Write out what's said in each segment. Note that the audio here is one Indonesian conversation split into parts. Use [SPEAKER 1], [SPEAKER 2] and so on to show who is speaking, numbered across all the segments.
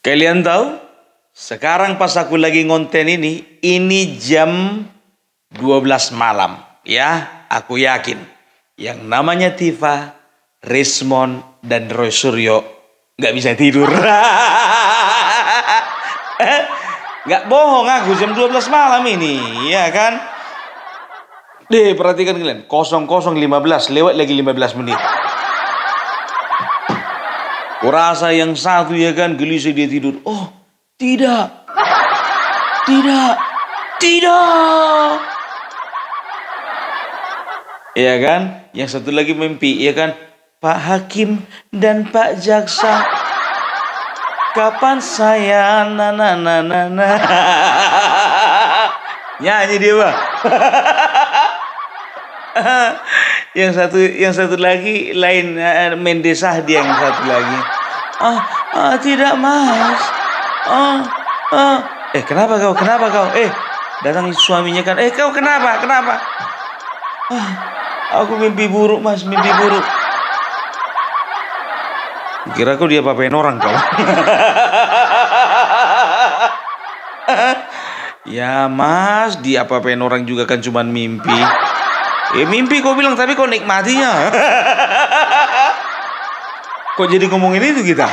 [SPEAKER 1] Kalian tahu? Sekarang pas aku lagi ngonten ini jam 12 malam. Ya, aku yakin. Yang namanya Tifa, Rismon, dan Roy Suryo nggak bisa tidur. Nggak bohong aku, jam 12 malam ini, ya kan? Deh, perhatikan kalian. 00.15, lewat lagi 15 menit. Kurasa yang satu ya kan, gelisah dia tidur. Oh, tidak. Tidak. Tidak. Ya kan? Yang satu lagi mimpi, ya kan? Pak Hakim dan Pak Jaksa. Kapan saya nyanyi dia, Pak. yang satu lagi lain, mendesah dia yang satu lagi. Tidak mas. Kenapa kau? Datang suaminya kan. Kau kenapa? Aku mimpi buruk mas, mimpi buruk. Kira kau dia apa-apain orang kau? Ya mas, dia apa-apain orang juga kan cuman mimpi. Mimpi kau bilang, tapi kau nikmatinya. Kok jadi ngomongin itu kita?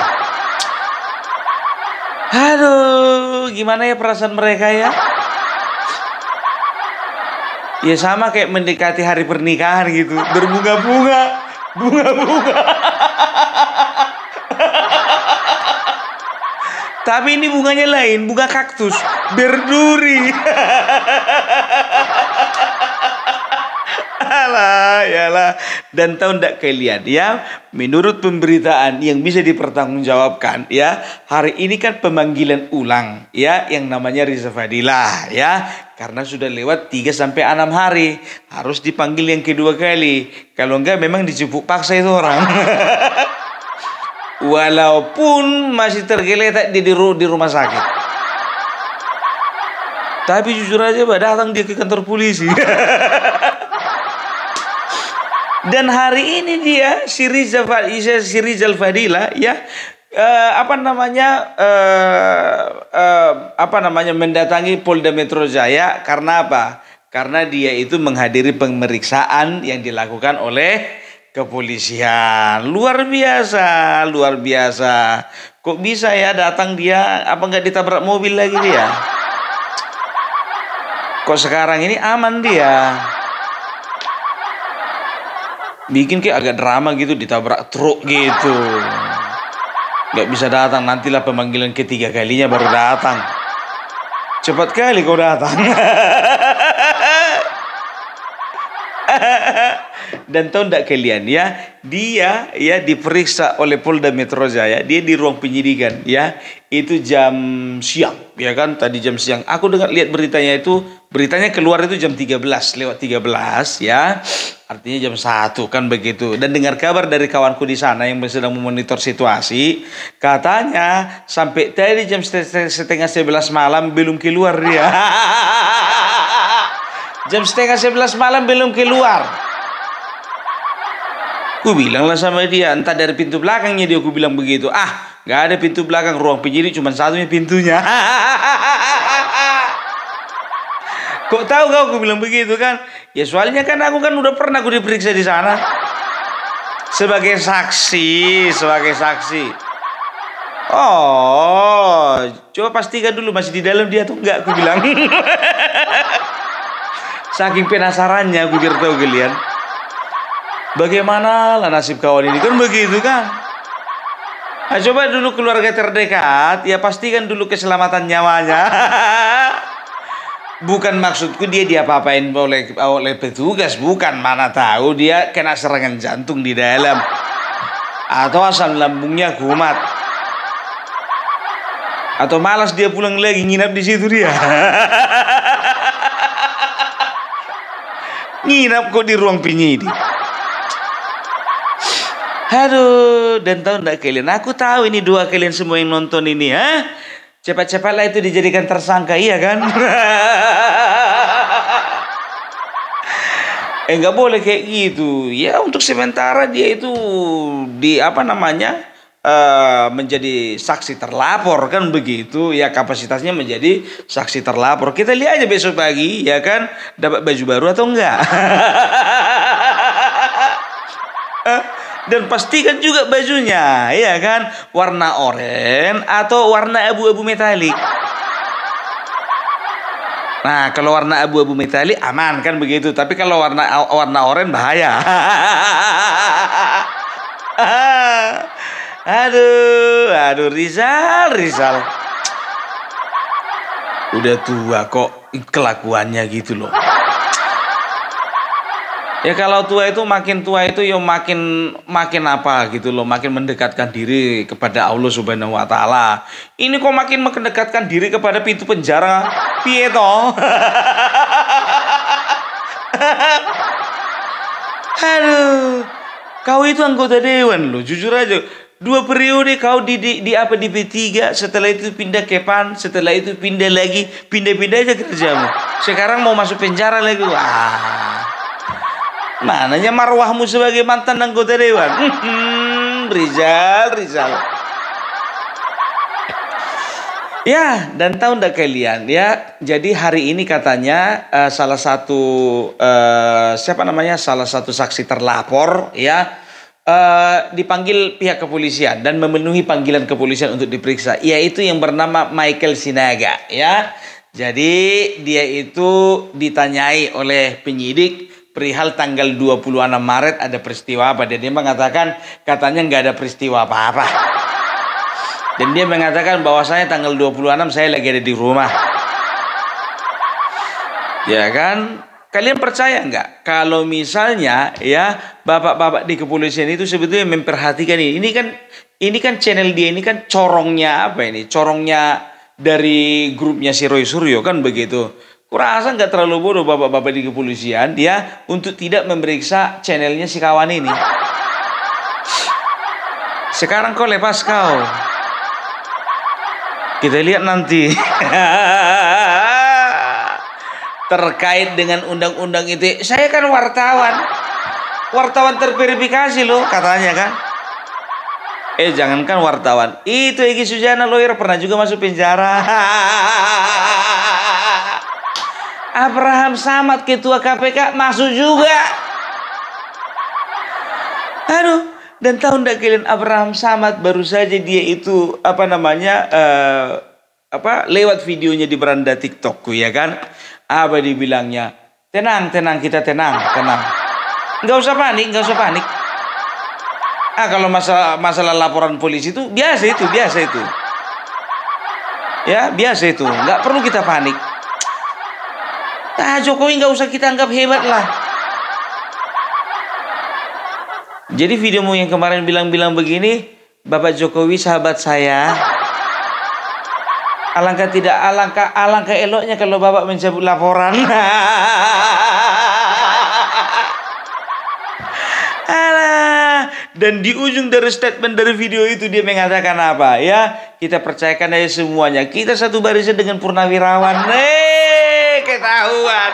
[SPEAKER 1] Aduh, gimana ya perasaan mereka ya? Ya sama kayak mendekati hari pernikahan gitu, berbunga-bunga, bunga-bunga. Tapi ini bunganya lain, bunga kaktus, berduri. Alah, yalah. Dan tahu ndak kalian ya, menurut pemberitaan yang bisa dipertanggungjawabkan ya, hari ini kan pemanggilan ulang ya, yang namanya Riza Fadilah ya, karena sudah lewat 3-6 hari, harus dipanggil yang kedua kali. Kalau enggak memang dijemput paksa itu orang. Walaupun masih tergeletak di rumah sakit. Tapi jujur aja, datang dia ke kantor polisi. Dan hari ini dia si Rizal Fadilah ya, mendatangi Polda Metro Jaya karena apa? Karena dia itu menghadiri pemeriksaan yang dilakukan oleh kepolisian. Luar biasa. Kok bisa ya datang dia? Apa nggak ditabrak mobil lagi dia? Kok sekarang ini aman dia? Bikin kayak agak drama gitu, ditabrak truk gitu. Gak bisa datang, nantilah pemanggilan ketiga kalinya baru datang. Cepat kali kau datang. Dan tahu ndak kalian ya, dia ya diperiksa oleh Polda Metro Jaya, dia di ruang penyidikan ya, itu jam siang ya kan, tadi jam siang. Aku lihat beritanya keluar itu jam 13:13 ya. Artinya jam 1 kan begitu. Dan dengar kabar dari kawanku di sana yang sedang memonitor situasi, katanya sampai tadi jam setengah 11 malam belum keluar dia. Jam setengah 11 malam belum keluar. Ku bilanglah sama dia, entah dari pintu belakangnya dia, ku bilang begitu. Gak ada pintu belakang, ruang penyidik cuma satunya pintunya. Kok tahu kau? Aku bilang begitu kan? Ya soalnya kan aku kan udah pernah aku diperiksa di sana sebagai saksi. Oh, coba pastikan dulu masih di dalam dia atau enggak, aku bilang. Saking penasarannya aku biar tahu kalian. Bagaimana lah nasib kawan ini, kan begitu kan? Coba dulu keluarga terdekat, ya pastikan dulu keselamatan nyawanya. Bukan maksudku dia diapa-apain oleh petugas, bukan. Mana tahu dia kena serangan jantung di dalam, atau asam lambungnya kumat, atau malas dia pulang lagi nginap di situ dia. Nginap kok di ruang penyidik. Aduh, dan tahu enggak kalian? Aku tahu ini dua kalian semua yang nonton ini, cepat-cepatlah itu dijadikan tersangka, iya kan? Nggak boleh kayak gitu. Ya untuk sementara dia itu menjadi saksi terlapor kan begitu ya, kapasitasnya menjadi saksi terlapor. Kita lihat aja besok pagi ya kan, dapat baju baru atau enggak. Dan pastikan juga bajunya ya kan, warna oranye atau warna abu-abu metalik. Nah, kalau warna abu-abu metalik aman kan begitu, tapi kalau warna oranye bahaya. Aduh Rizal. Udah tua kok kelakuannya gitu loh. Ya kalau tua itu makin tua itu ya makin apa gitu loh, makin mendekatkan diri kepada Allah Subhanahu wa taala. Ini kok makin mendekatkan diri kepada pintu penjara. Piye toh? Aduh. Kau itu anggota dewan loh, jujur aja. 2 periode kau di P3, setelah itu pindah ke PAN, setelah itu pindah lagi, pindah-pindah aja kerjamu. Sekarang mau masuk penjara lagi. Wah. Mananya marwahmu sebagai mantan anggota dewan? Rizal. Ya, dan tahu ndak kalian ya? Jadi hari ini katanya salah satu salah satu saksi terlapor ya dipanggil pihak kepolisian dan memenuhi panggilan kepolisian untuk diperiksa, yaitu yang bernama Michael Sinaga ya. Jadi dia itu ditanyai oleh penyidik perihal tanggal 26 Maret ada peristiwa apa, dan dia mengatakan katanya nggak ada peristiwa apa-apa. Dan dia mengatakan bahwasanya tanggal 26 saya lagi ada di rumah. Ya kan? Kalian percaya nggak kalau misalnya ya bapak-bapak di kepolisian itu sebetulnya memperhatikan ini? Ini kan channel dia ini kan corongnya apa ini? Corongnya dari grupnya si Roy Suryo kan begitu. Kurasa nggak terlalu bodoh bapak-bapak di kepolisian dia untuk tidak memeriksa channelnya si kawan ini. Sekarang kau lepas kau. Kita lihat nanti. Terkait dengan undang-undang itu. Saya kan wartawan. Wartawan terverifikasi loh katanya kan. Jangankan wartawan. Itu Egy Sujana lawyer pernah juga masuk penjara. Abraham Samad ketua KPK masuk juga. Aduh, dan tahu ndak kalian Abraham Samad baru saja dia itu lewat videonya di beranda TikTokku ya kan. Apa dibilangnya? Tenang kita tenang. Nggak usah panik. Kalau masalah laporan polisi itu biasa itu. Ya, biasa itu. Nggak perlu kita panik. Jokowi nggak usah kita anggap hebat lah. Jadi videomu yang kemarin bilang begini, Bapak Jokowi sahabat saya. Alangkah eloknya kalau Bapak mencabut laporan. Dan di ujung dari statement dari video itu dia mengatakan apa? Ya, kita percayakan aja semuanya. Kita satu barisan dengan Purnawirawan. Ketahuan.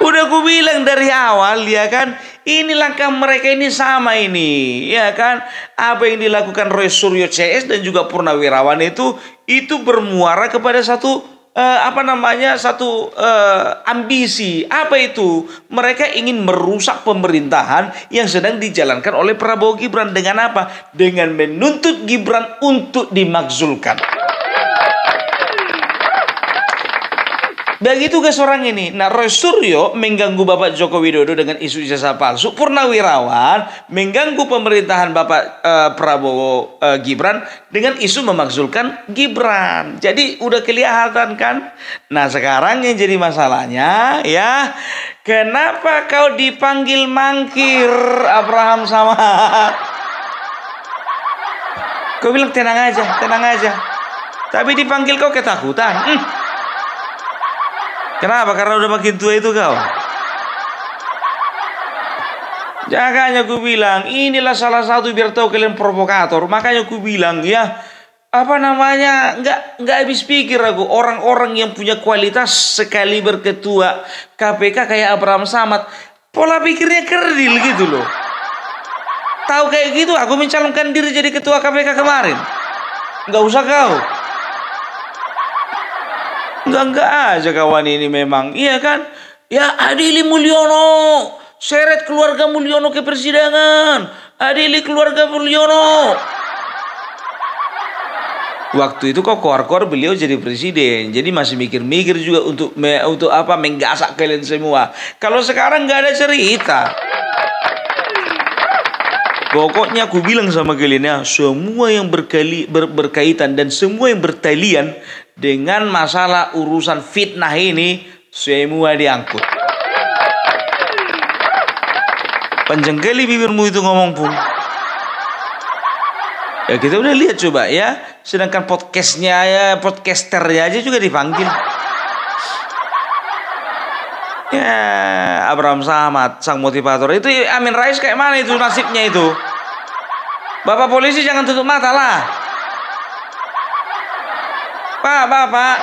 [SPEAKER 1] Udah aku bilang dari awal ya kan, ini langkah mereka ini sama ini, ya kan? Apa yang dilakukan Roy Suryo CS dan juga Purnawirawan itu bermuara kepada satu ambisi. Apa itu? Mereka ingin merusak pemerintahan yang sedang dijalankan oleh Prabowo Gibran dengan apa? Dengan menuntut Gibran untuk dimakzulkan. Begitu guys orang ini. Nah, Roy Suryo mengganggu Bapak Joko Widodo dengan isu ijazah palsu. Purnawirawan mengganggu pemerintahan Bapak Prabowo Gibran dengan isu memakzulkan Gibran. Jadi udah kelihatan kan. Nah sekarang yang jadi masalahnya ya, kenapa kau dipanggil mangkir Abraham Samad? Kau bilang tenang aja. Tapi dipanggil kau ketakutan. Kenapa? Karena udah makin tua itu kau. Makanya aku bilang inilah salah satu biar tahu kalian provokator. Makanya aku bilang ya, nggak habis pikir aku orang-orang yang punya kualitas sekali berketua KPK kayak Abraham Samad, pola pikirnya kerdil gitu loh. Tahu kayak gitu, aku mencalonkan diri jadi ketua KPK kemarin. Nggak usah kau. Enggak aja kawan ini memang. Iya kan? Ya adili Mulyono. Seret keluarga Mulyono ke persidangan. Adili keluarga Mulyono. Waktu itu kok keluar beliau jadi presiden. Jadi masih mikir-mikir juga untuk apa menggasak kalian semua. Kalau sekarang nggak ada cerita. Pokoknya aku bilang sama kalian ya, semua yang berkaitan dan semua yang bertalian dengan masalah urusan fitnah ini, semua diangkut. Panjang kali bibirmu itu ngomong pun. Ya kita udah lihat coba ya, sedangkan podcastnya ya, podcasternya aja juga dipanggil. Ya Abraham Samad, sang motivator itu Amin Rais kayak mana itu nasibnya itu? Bapak polisi jangan tutup mata lah. Pak.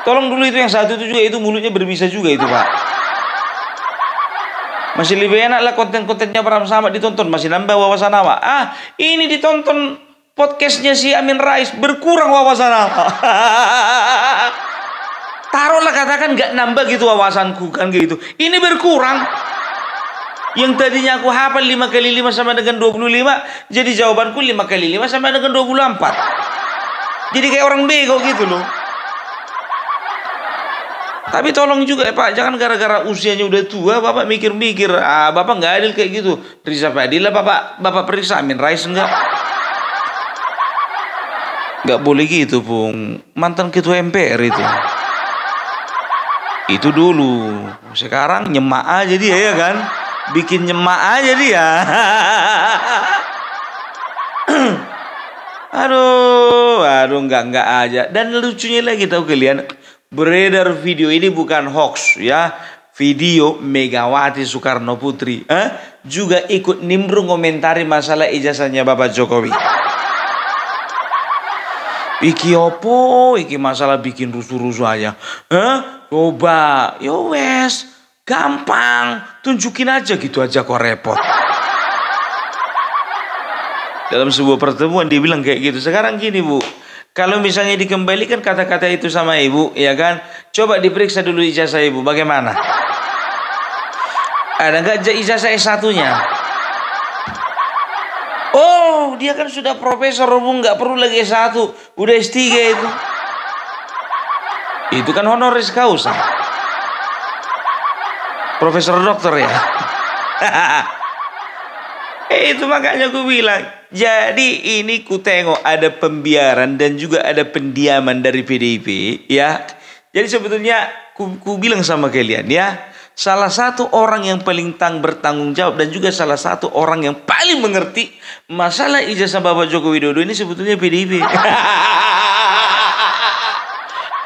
[SPEAKER 1] Tolong dulu itu yang satu itu juga, itu mulutnya berbisa juga itu Pak. Masih lebih enak lah konten-kontennya Abraham Samad ditonton, masih nambah wawasan awak. Ini ditonton podcastnya si Amin Rais, berkurang wawasan awak. Taruhlah katakan nggak nambah gitu wawasanku kan gitu. Ini berkurang. Yang tadinya aku hafal 5 kali 5 sama dengan 25, jadi jawabanku 5 kali 5 sama dengan 24. Jadi kayak orang bego gitu loh. Tapi tolong juga ya Pak, jangan gara-gara usianya udah tua Bapak mikir-mikir, Bapak nggak adil kayak gitu. Riza Fadila Bapak periksa, Amin Rais enggak. Nggak boleh gitu Pung. Mantan ketua MPR itu. Itu dulu. Sekarang nyemak aja dia ya kan. Bikin nyemak aja dia. Aduh enggak aja. Dan lucunya lagi tahu kalian, beredar video ini bukan hoax ya. Video Megawati Soekarno Putri juga ikut nimbrung komentari masalah ijazahnya Bapak Jokowi. Iki opo, iki masalah bikin rusuh-rusuh aja. Coba, yo wes, gampang, tunjukin aja gitu aja kok repot. Dalam sebuah pertemuan dia bilang kayak gitu. Sekarang gini Bu, kalau misalnya dikembalikan kata-kata itu sama Ibu, ya kan? Coba diperiksa dulu ijazah Ibu, bagaimana? Ada nggak ijazah S1-nya? Oh, dia kan sudah profesor, Bu, nggak perlu lagi S1, udah S3 itu. Itu kan honoris causa. Profesor dokter ya. Itu makanya aku bilang. Jadi ini ku tengok ada pembiaran dan juga ada pendiaman dari PDIP ya. Jadi sebetulnya ku bilang sama kalian ya, salah satu orang yang paling bertanggung jawab dan juga salah satu orang yang paling mengerti masalah ijazah Bapak Joko Widodo ini sebetulnya PDIP.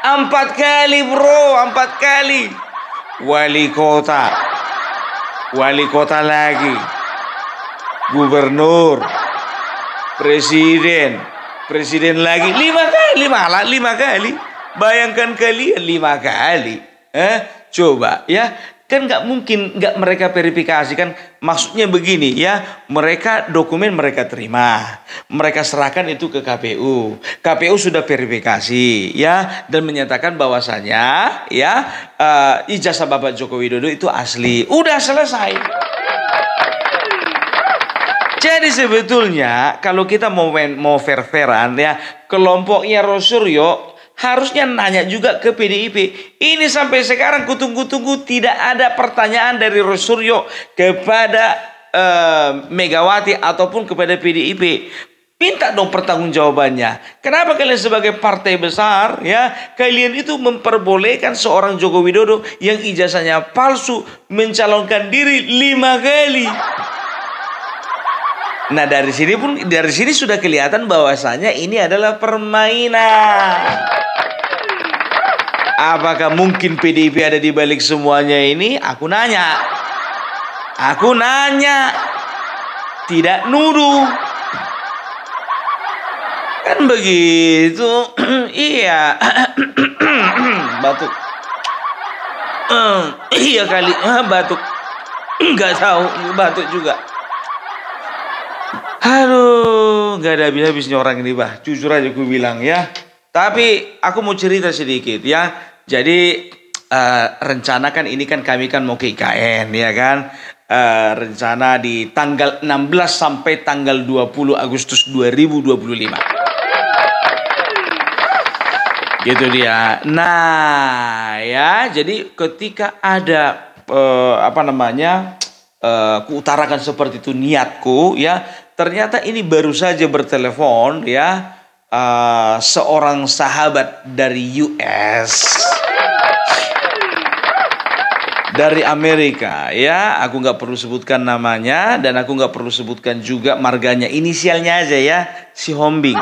[SPEAKER 1] 4 kali bro, 4 kali. Wali kota lagi, gubernur, presiden lagi, 5 kali malah 5 kali. Bayangkan kalian 5 kali. Coba ya. Kan nggak mungkin nggak mereka verifikasi kan, maksudnya begini ya, mereka dokumen mereka terima, mereka serahkan itu ke KPU sudah verifikasi ya dan menyatakan bahwasanya ya ijazah Bapak Joko Widodo itu asli, udah selesai. Jadi sebetulnya kalau kita mau fair-fairan ya, kelompoknya Rosuryo harusnya nanya juga ke PDIP. Ini sampai sekarang kutunggu-tunggu tidak ada pertanyaan dari Rosuryo kepada Megawati ataupun kepada PDIP. Minta dong pertanggungjawabannya. Kenapa kalian sebagai partai besar ya, kalian itu memperbolehkan seorang Joko Widodo yang ijazahnya palsu mencalonkan diri 5 kali? Nah dari sini sudah kelihatan bahwasanya ini adalah permainan. Apakah mungkin PDIP ada di balik semuanya ini? Aku nanya, tidak nuduh. Kan begitu. Iya. Batuk. Iya kali batuk. Nggak tahu, batuk juga. Aduh, nggak ada habis-habisnya orang ini, bah. Jujur aja aku bilang ya. Tapi aku mau cerita sedikit ya. Jadi rencana kan ini kan kami kan mau ke IKN ya kan. Rencana di tanggal 16 sampai tanggal 20 Agustus 2025. Gitu dia. Nah, ya, jadi ketika ada kuutarakan seperti itu niatku ya, ternyata ini baru saja bertelepon ya, seorang sahabat dari US, dari Amerika ya. Aku nggak perlu sebutkan namanya dan aku nggak perlu sebutkan juga marganya, inisialnya aja ya, si Hombing.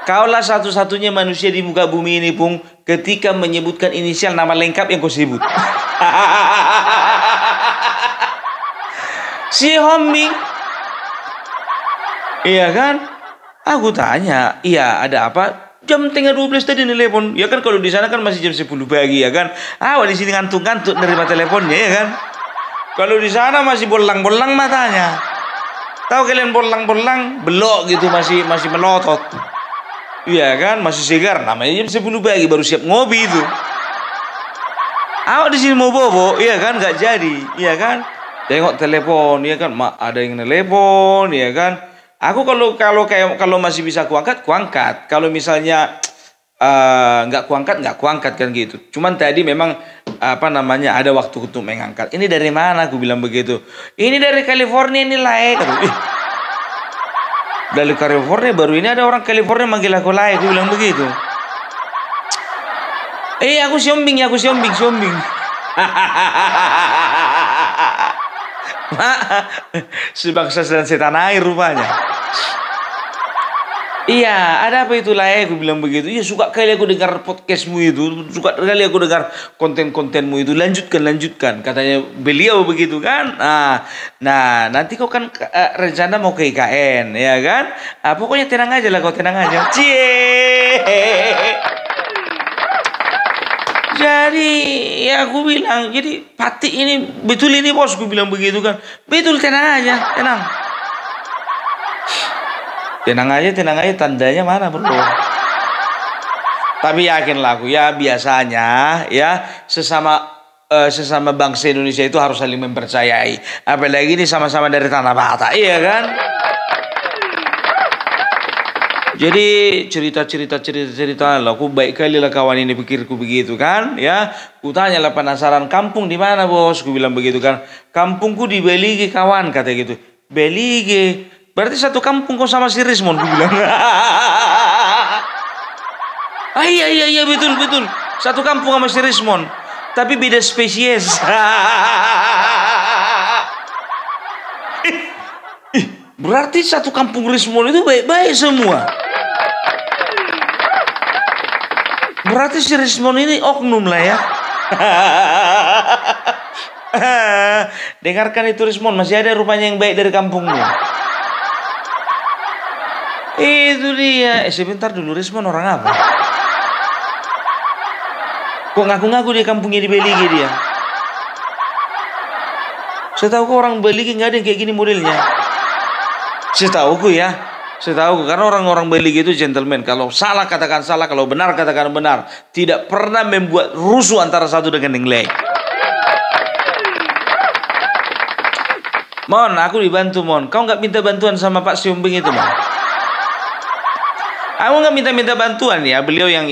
[SPEAKER 1] Kaulah satu-satunya manusia di muka bumi ini, Pung, ketika menyebutkan inisial nama lengkap yang kau sebut. Si Hombing. Iya kan? Aku tanya, iya ada apa? Jam tengah 12 tadi telepon. Ya kan kalau di sana kan masih jam 10 pagi ya kan? Di sini ngantuk-ngantuk nerima teleponnya ya kan? Kalau di sana masih bolang-bolang matanya. Tahu kalian bolang-bolang? Belok gitu, masih melotot. Iya kan, masih segar, namanya jam 10 pagi baru siap ngopi itu. Awak di sini mau bobo, iya kan, nggak jadi, iya kan. Tengok telepon, iya kan, ada yang telepon, iya kan. Aku kalau masih bisa kuangkat. Kalau misalnya nggak kuangkat kan gitu. Cuman tadi memang ada waktu untuk mengangkat. Ini dari mana? Aku bilang begitu. Ini dari California ini lah. Dari California, baru ini ada orang California manggil aku lain. Aku bilang begitu. Aku si Ombing. Sebangsa dan setan air rupanya. Iya, ada apa itu lah? Aku bilang begitu. Iya, suka kali aku dengar podcastmu itu. Suka kali aku dengar konten-kontenmu itu. Lanjutkan. Katanya beliau begitu kan. Nah, nanti kau kan rencana mau ke IKN, ya kan? Pokoknya tenang aja lah, kau tenang aja. Jadi, ya aku bilang, jadi Pati ini, betul ini bos, aku bilang begitu kan. Betul, tenang aja, tenang. Tenang aja, tandanya mana bro? Tapi yakinlah aku ya, biasanya ya sesama bangsa Indonesia itu harus saling mempercayai. Apalagi ini sama-sama dari tanah Batak, iya kan? Jadi cerita lah. Aku baik kali lah kawan ini, pikirku begitu kan? Ya, ku tanya lah, penasaran, kampung di mana bos? Ku bilang begitu kan. Kampungku di Belige kawan, kata gitu. Belige. Berarti satu kampung kau sama si Rismon, gue bilang. Iya betul. Satu kampung sama si Rismon, tapi beda spesies. Berarti satu kampung Rismon itu baik-baik semua. Berarti si Rismon ini oknum lah ya. Dengarkan itu Rismon, masih ada rupanya yang baik dari kampungmu. Itu dia. Sebentar dulu, Rismon orang apa? Kok ngaku-ngaku dia kampungnya di Belige dia? Setahu orang Belige nggak ada yang kayak gini modelnya. Setahuku karena orang-orang Belige itu gentleman. Kalau salah katakan salah, kalau benar katakan benar. Tidak pernah membuat rusuh antara satu dengan yang lain. Mon, aku dibantu Mon. Kau nggak minta bantuan sama Pak Siombing itu Mon? Aku nggak minta bantuan ya, beliau yang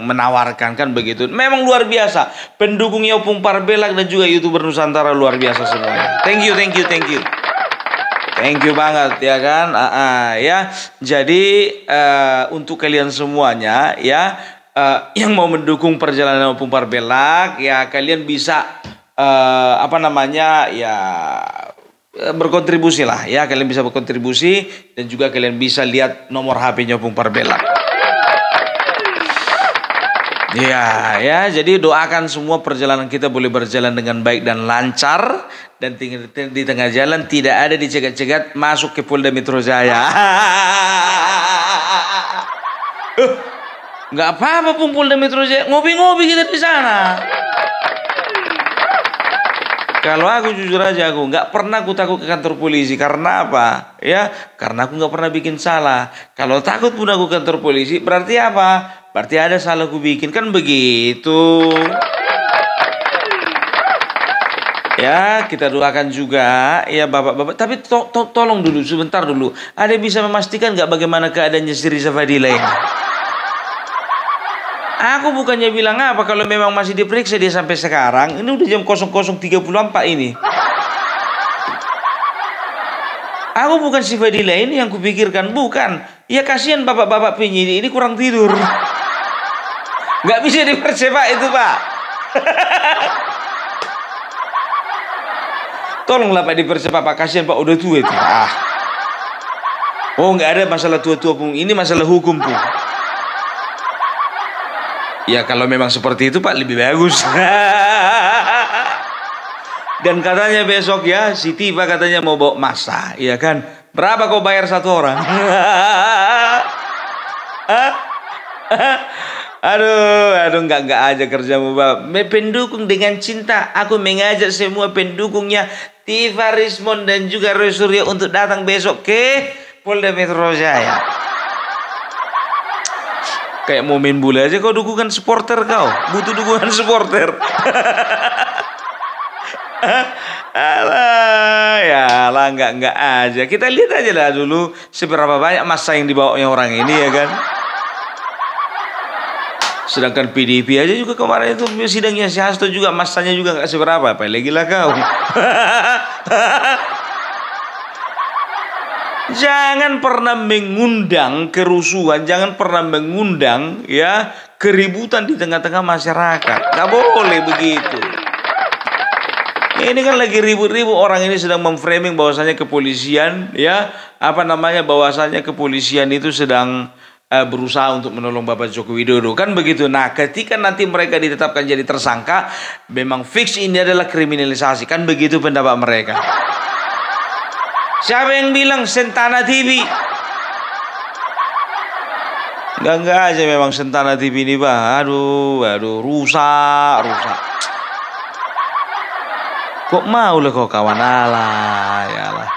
[SPEAKER 1] menawarkan kan begitu. Memang luar biasa, pendukungnya Opung Parbelak dan juga YouTuber Nusantara luar biasa semuanya. Thank you banget ya kan. Ya, jadi untuk kalian semuanya ya, yang mau mendukung perjalanan Opung Parbelak ya, kalian bisa berkontribusi lah ya, kalian bisa berkontribusi dan juga kalian bisa lihat nomor HP-nya Opung Parbelak. Ya, jadi doakan semua perjalanan kita boleh berjalan dengan baik dan lancar, dan di tengah jalan tidak ada dicegat-cegat masuk ke Polda Metro Jaya. Nggak apa-apa Pung, Polda Metro Jaya, ngopi-ngopi kita di sana. Kalau aku jujur aja, aku nggak pernah aku takut ke kantor polisi. Karena apa? Ya, karena aku nggak pernah bikin salah. Kalau takut pun aku ke kantor polisi, berarti apa? Berarti ada salah aku bikin, kan begitu. Ya, kita doakan juga ya bapak-bapak. Tapi tolong dulu, sebentar dulu. Ada bisa memastikan nggak bagaimana keadaannya si Riza Fadila ini? Aku bukannya bilang apa kalau memang masih diperiksa dia sampai sekarang. Ini udah jam 00.34 ini. Aku bukan si Fadila ini yang kupikirkan, bukan. Ya kasihan bapak-bapak penyidik ini kurang tidur. Nggak bisa dipercepat itu, Pak. Tolonglah Pak dipercepat, Pak. Kasihan Pak, udah tua itu. Oh, nggak ada masalah tua-tua Pung. Ini masalah hukum Pung. Ya kalau memang seperti itu Pak, lebih bagus. Dan katanya besok ya si Tifa katanya mau bawa masa, iya kan? Berapa kau bayar satu orang? Aduh, enggak aja kerjamu Pak. Pendukung dengan cinta, aku mengajak semua pendukungnya Tifa, Rismond dan juga Roy Suryo untuk datang besok ke Polda Metro Jaya. Kayak mau main bola aja kau dukungan supporter kau. Butuh dukungan supporter. Alah, ya lah enggak aja. Kita lihat aja lah dulu seberapa banyak massa yang dibawanya orang ini ya kan. Sedangkan PDIP aja juga kemarin itu sidangnya si Hasto juga massanya juga enggak seberapa. Apalagi lah kau. Jangan pernah mengundang kerusuhan, jangan pernah mengundang ya keributan di tengah-tengah masyarakat. Nggak boleh begitu. Ini kan lagi ribut-ribut, orang ini sedang memframing bahwasanya kepolisian ya bahwasanya kepolisian itu sedang berusaha untuk menolong Bapak Joko Widodo kan begitu. Nah, ketika nanti mereka ditetapkan jadi tersangka, memang fix ini adalah kriminalisasi kan begitu pendapat mereka. Siapa yang bilang Sentana TV? Enggak aja memang Sentana TV ini Pak. Aduh, rusak. Kok mau lah kau kawan, alah, yalah.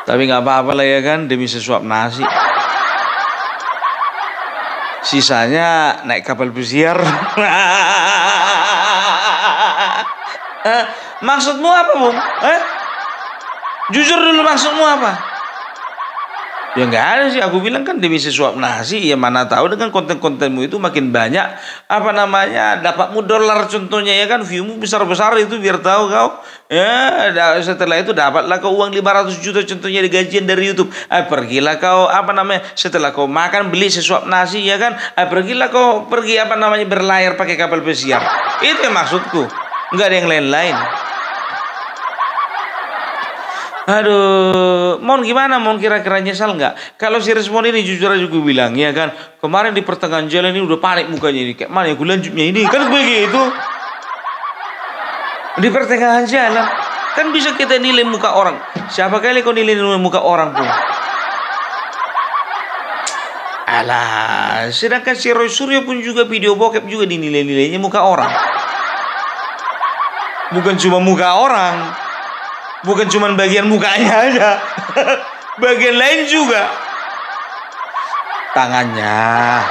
[SPEAKER 1] Tapi nggak apa-apa lah ya kan, demi sesuap nasi. Sisanya naik kapal pesiar. Maksudmu apa Bung? Jujur dulu maksudmu apa? Ya nggak ada sih, aku bilang kan demi sesuap nasi. Ya mana tahu dengan konten-kontenmu itu makin banyak dapatmu dolar contohnya ya kan, viewmu besar-besar itu biar tahu kau. Ya setelah itu dapatlah kau uang 500 juta contohnya di gajian dari YouTube. Pergilah kau setelah kau makan beli sesuap nasi ya kan. Pergilah kau berlayar pakai kapal pesiar. Itu yang maksudku. Nggak ada yang lain-lain. Aduh, Mon gimana Mon, kira-kira nyesal nggak? Kalau si Respon ini jujur aja gue bilang ya kan, kemarin di pertengahan jalan ini udah panik mukanya ini, kayak mana ya gue lanjutnya ini kan begitu. Di pertengahan jalan kan bisa kita nilai muka orang. Siapa kali kau nilai muka orang pun? Alah, sedangkan si Roy Suryo pun juga video bokep juga dinilai-nilainya muka orang. Bukan cuma muka orang. Bukan cuma bagian mukanya aja. Bagian lain juga. Tangannya.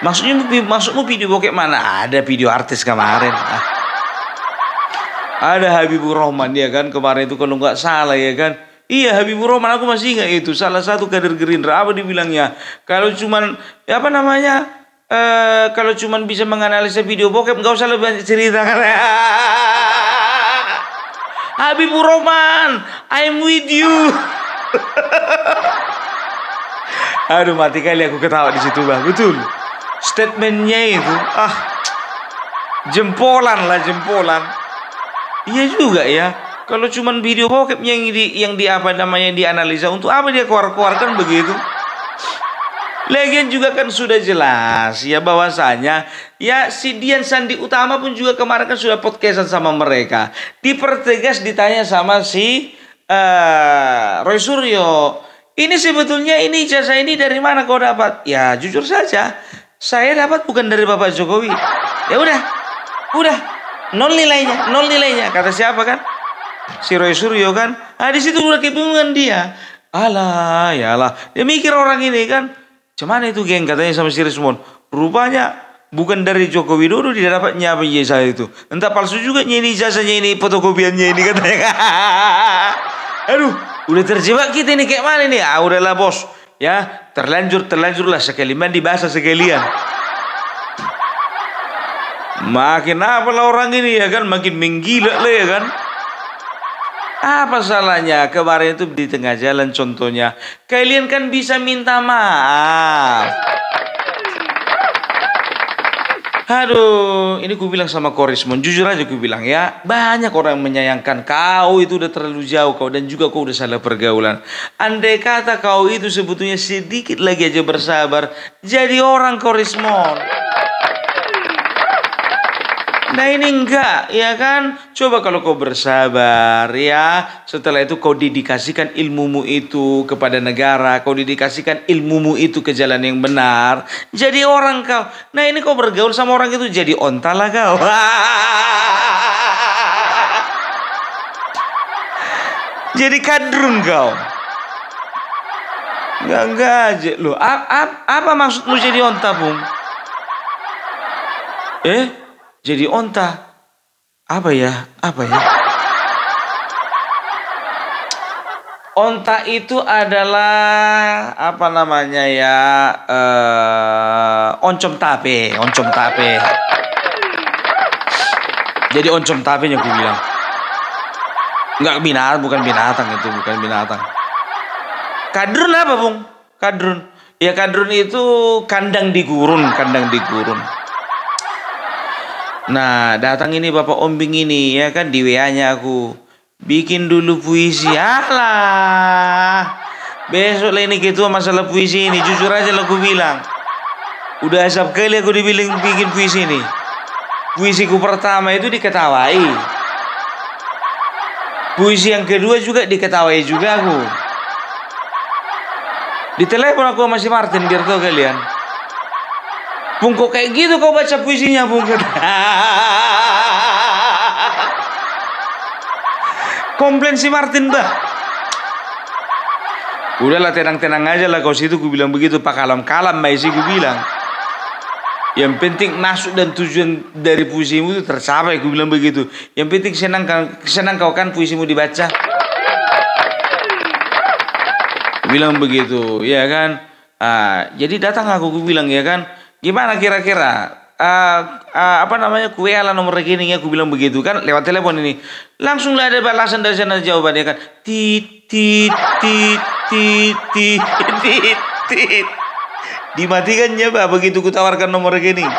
[SPEAKER 1] Maksudmu video bokep mana? Ada video artis kemarin. Ada Habibur Rahman ya kan, kemarin itu kalau nggak salah ya kan. Iya, Habibur Rahman, aku masih ingat itu. Salah satu kader Gerindra apa dibilangnya? Kalau cuman kalau cuman bisa menganalisa video bokep nggak usah lebih banyak cerita kan. Habibur Rahman, I'm with you. Aduh, mati kali aku ketawa di situ Bang. Betul. Statementnya itu, jempolan. Iya juga ya. Kalau cuman video bokepnya yang dianalisa, untuk apa dia keluarkan begitu? Lagian juga kan sudah jelas ya bahwasanya ya si Dian Sandi Utama pun juga kemarin kan sudah podcastan sama mereka. Dipertegas ditanya sama si Roy Suryo, ini sebetulnya ini ijazah ini dari mana kau dapat? Ya jujur saja, saya dapat bukan dari Bapak Jokowi. Ya udah, nol nilainya. Kata siapa kan? Si Roy Suryo kan? Ah di situ udah kebingungan dia. Alah, ya Allah. Dia mikir orang ini kan, cuman itu geng katanya sama si Rismon. Rupanya bukan dari Joko Widodo dia dapatnya apa ijazah itu. Entah palsu juga ini ijazahnya ini fotokopiannya ini katanya. Aduh, udah terjebak kita ini kayak mana nih? Ah udahlah bos. Ya, terlanjurlah sekali mandi basah sekalian. Makin apalah orang ini ya kan, makin menggila lah ya kan. Apa salahnya kemarin itu di tengah jalan contohnya. Kalian kan bisa minta maaf. Aduh, ini ku bilang sama Korismon, jujur aja ku bilang ya, banyak orang yang menyayangkan kau itu udah terlalu jauh kau dan juga kau udah salah pergaulan. Andai kata kau itu sebetulnya sedikit lagi aja bersabar, jadi orang Korismon. Nah ini enggak, ya kan? Coba kalau kau bersabar ya, setelah itu kau dedikasikan ilmumu itu kepada negara, kau dedikasikan ilmumu itu ke jalan yang benar, jadi orang kau. Nah ini kau bergaul sama orang itu jadi onta lah kau. Jadi kadrun kau. Enggak aja. Loh, apa maksudmu jadi onta, Bung? Jadi onta. Apa ya? Onta itu adalah apa namanya ya? Oncom tape. Jadi oncom tapenya aku bilang. Enggak bukan binatang itu, bukan binatang. Kadrun apa, Bung? Kadrun. Ya kadrun itu kandang di gurun. Nah, datang ini Bapak Ombing ini ya kan di WA-nya aku. Bikin dulu puisi. Alah. Besok lah ini ketua masalah puisi ini. Jujur aja lah aku bilang. Udah asap kali aku dibilang bikin puisi ini. Puisiku pertama itu diketawai. Puisi yang kedua juga diketawai juga aku. Ditelepon aku sama si Martin biar tahu kalian. Bung kok kayak gitu kau baca puisinya Bung. Komplain si Martin bah. Udahlah tenang-tenang aja lah kau situ ku bilang begitu pak kalam-kalam sih ku bilang. Yang penting masuk dan tujuan dari puisimu itu tercapai ku bilang begitu. Yang penting senang kau kan puisimu dibaca. Ku bilang begitu ya kan. Jadi datang aku bilang ya kan. Gimana kira-kira apa namanya kue ala nomor rekeningnya aku bilang begitu kan lewat telepon ini langsung ada balasan dari sana jawabannya kan tit dimatikannya Pak begitu kutawarkan nomor rekening.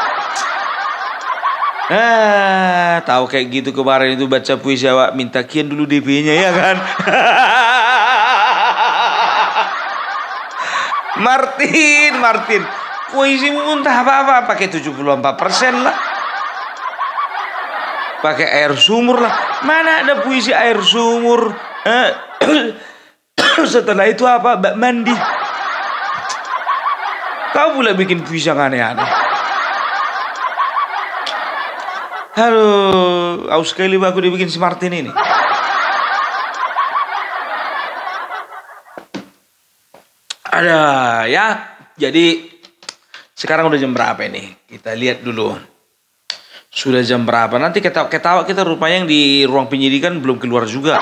[SPEAKER 1] Tahu kayak gitu kemarin itu baca puisi awak minta kian dulu DP-nya ya kan. Martin puisimu entah apa pakai 74% lah. Pakai air sumur lah. Mana ada puisi air sumur? Setelah itu apa? Bak mandi. Kau pula bikin puisi yang aneh-aneh. Aduh, aus sekali aku dibikin si Martin ini. Ada ya. Jadi sekarang udah jam berapa ini? Kita lihat dulu. Sudah jam berapa? Nanti ketawa kita rupanya yang di ruang penyidikan belum keluar juga.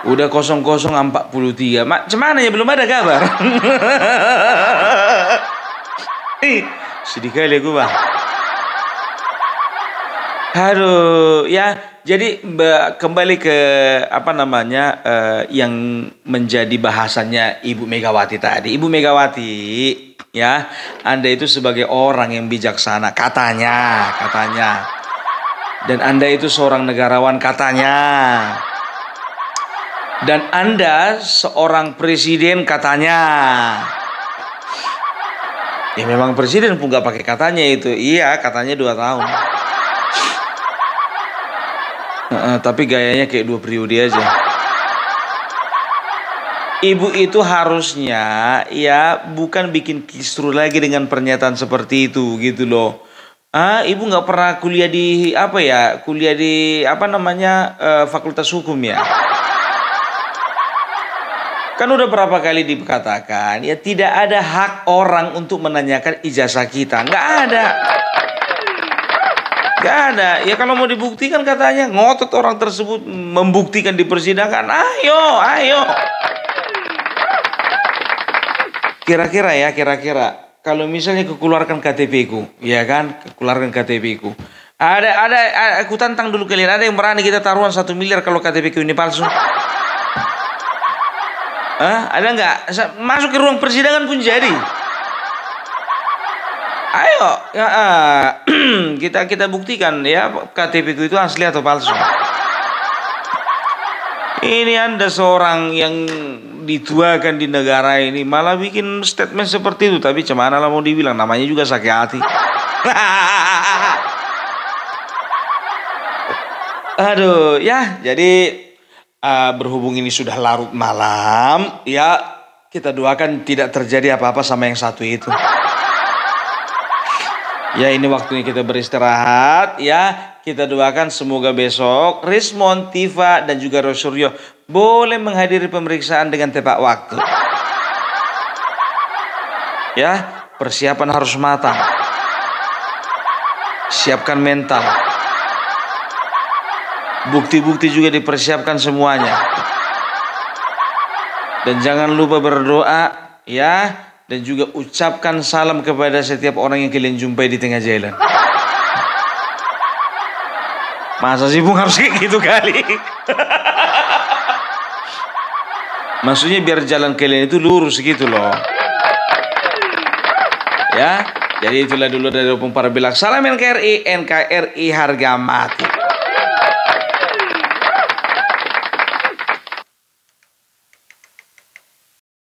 [SPEAKER 1] Udah 00:43. Macam mana ya belum ada kabar? Sedih kali aku bang. Aduh, ya. Jadi kembali ke apa namanya yang menjadi bahasannya Ibu Megawati tadi. Ibu Megawati, ya, Anda itu sebagai orang yang bijaksana katanya. Dan Anda itu seorang negarawan katanya. Dan Anda seorang presiden katanya. Ya memang presiden pun gak pakai katanya itu. Iya, katanya 2 tahun. Tapi gayanya kayak 2 periode aja. Ibu itu harusnya ya bukan bikin kisru lagi dengan pernyataan seperti itu gitu loh. Ah, ibu nggak pernah kuliah di apa ya? Kuliah di apa namanya Fakultas Hukum ya? Kan udah berapa kali dikatakan ya tidak ada hak orang untuk menanyakan ijazah kita. Nggak ada. Nggak ada. Ya kalau mau dibuktikan katanya ngotot orang tersebut membuktikan di persidangan. Ayo, ayo. Kira-kira kalau misalnya keluarkan KTP ku, ya kan, keluarkan KTP ku. Aku tantang dulu kalian, ada yang berani kita taruhan 1 miliar kalau KTP ku ini palsu? Hah? Ada nggak? Masuk ke ruang persidangan pun jadi. Ayo, ya, kita buktikan ya KTP ku itu asli atau palsu. Ini Anda seorang yang dituakan di negara ini malah bikin statement seperti itu, tapi cemana lah mau dibilang, namanya juga sakit hati. Aduh, ya jadi berhubung ini sudah larut malam, ya kita doakan tidak terjadi apa-apa sama yang satu itu. Ya ini waktunya kita beristirahat ya. Kita doakan semoga besok Rismon, Tifa dan juga Rosuryo boleh menghadiri pemeriksaan dengan tepat waktu. Ya, persiapan harus matang. Siapkan mental. Bukti-bukti juga dipersiapkan semuanya. Dan jangan lupa berdoa ya. Dan juga ucapkan salam kepada setiap orang yang kalian jumpai di tengah jalan. Masa sih Bung harus kayak gitu kali? Maksudnya biar jalan kalian itu lurus gitu loh. Ya, jadi itulah dulu dari Opung Parabelak. Salam NKRI, NKRI harga mati.